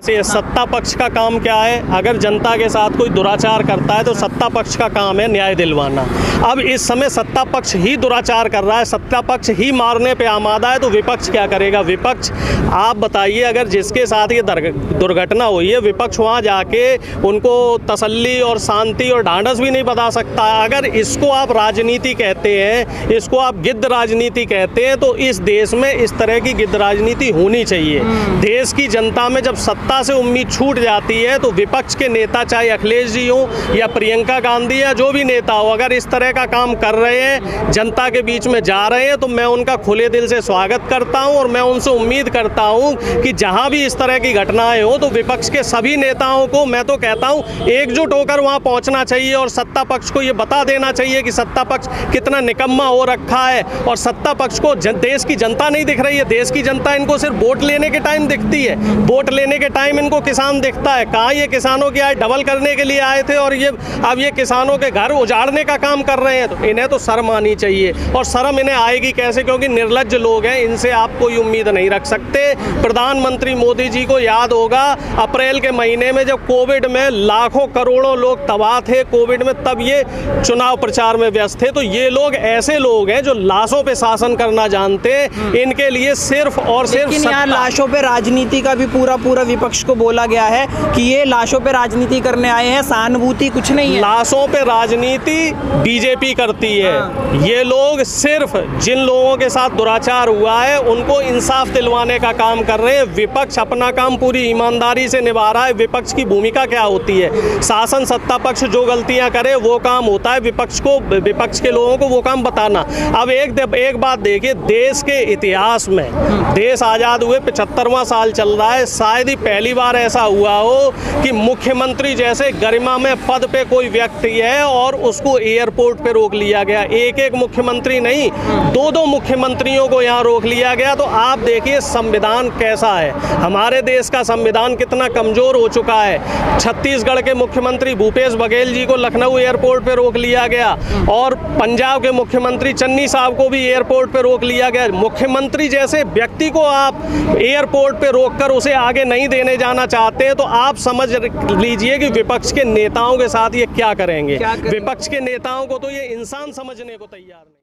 सत्ता पक्ष का काम क्या है? अगर जनता के साथ कोई दुराचार करता है तो सत्ता पक्ष का काम है न्याय दिलवाना। अब इस समय सत्ता पक्ष ही दुराचार कर रहा है, सत्ता पक्ष ही मारने पे आमादा है, तो विपक्ष क्या करेगा? विपक्ष, आप बताइए, अगर जिसके साथ ये दुर्घटना हुई है, विपक्ष वहाँ जाके उनको तसल्ली और शांति और ढांढस भी नहीं बता सकता। अगर इसको आप राजनीति कहते हैं, इसको आप गिद्ध राजनीति कहते हैं, तो इस देश में इस तरह की गिद्ध राजनीति होनी चाहिए। देश की जनता में जब सत्ता से उम्मीद छूट जाती है तो विपक्ष के नेता, चाहे अखिलेश जी हो या प्रियंका गांधी या जो भी नेता हो, अगर इस तरह का काम कर रहे हैं, जनता के बीच में जा रहे हैं, तो मैं उनका खुले दिल से स्वागत करता हूं और मैं उनसे उम्मीद करता हूं कि जहां भी इस तरह की घटनाएं हो तो विपक्ष के सभी नेताओं को, मैं तो कहता हूं, एकजुट होकर वहां पहुंचना चाहिए और सत्ता पक्ष को ये बता देना चाहिए कि सत्ता पक्ष कितना निकम्मा हो रखा है और सत्ता पक्ष को देश की जनता नहीं दिख रही है। देश की जनता इनको सिर्फ वोट लेने के टाइम दिखती है, वोट लेने के टाइम इनको किसान दिखता है। कहाँ ये किसानों की आय डबल करने के लिए आए थे और ये अब ये किसानों के घर उजाड़ने का काम कर रहे हैं। तो इन्हें तो शर्म आनी चाहिए, और शर्म इन्हें आएगी कैसे? क्योंकि निर्लज्ज लोग हैं, इनसे आप कोई उम्मीद नहीं रख सकते। प्रधानमंत्री मोदी जी को याद होगा अप्रैल के महीने में जब कोविड में लाखों करोड़ों लोग तबाह थे कोविड में, तब ये चुनाव प्रचार में व्यस्त थे। तो ये लोग ऐसे लोग हैं जो लाशों पे शासन करना जानते हैं। इनके लिए सिर्फ और सिर्फ यहाँ लाशों पे राजनीति का भी पूरा विपक्ष को बोला गया है कि ये लाशों पे राजनीति करने आए हैं, सहानुभूति कुछ नहीं है। लाशों पे राजनीति बीजेपी करती है। ये लोग सिर्फ जिन लोगों के साथ दुराचार हुआ है उनको इंसाफ दिलवाने का काम कर रहे हैं। विपक्ष अपना काम पूरी ईमानदारी से निभा रहा है। विपक्ष की भूमिका क्या होती है? शासन सत्ता पक्ष जो गलतियां करे वो काम होता है विपक्ष को, विपक्ष के लोगों को वो काम बताना। अब एक बात देखिए, देश के इतिहास में, देश आज़ाद हुए 75वां साल चल रहा है, शायद ही पहली बार ऐसा हुआ हो कि मुख्यमंत्री जैसे गरिमा में पद पे कोई व्यक्ति है और उसको एयरपोर्ट पे रोक लिया गया। एक मुख्यमंत्री नहीं, दो मुख्यमंत्रियों को यहाँ रोक लिया गया। तो आप देखिए संविधान कैसा है, हमारे देश का संविधान कितना कमजोर हो चुका है। छत्तीसगढ़ के मुख्यमंत्री भूपेश बघेल जी को लखनऊ एयरपोर्ट पे रोक लिया गया और पंजाब के मुख्यमंत्री चन्नी साहब को भी एयरपोर्ट पे रोक लिया गया। मुख्यमंत्री जैसे व्यक्ति को आप एयरपोर्ट पे रोककर उसे आगे नहीं देने जाना चाहते हैं, तो आप समझ लीजिए कि विपक्ष के नेताओं के साथ ये क्या करेंगे। विपक्ष के नेताओं को तो ये इंसान समझने को तैयार नहीं।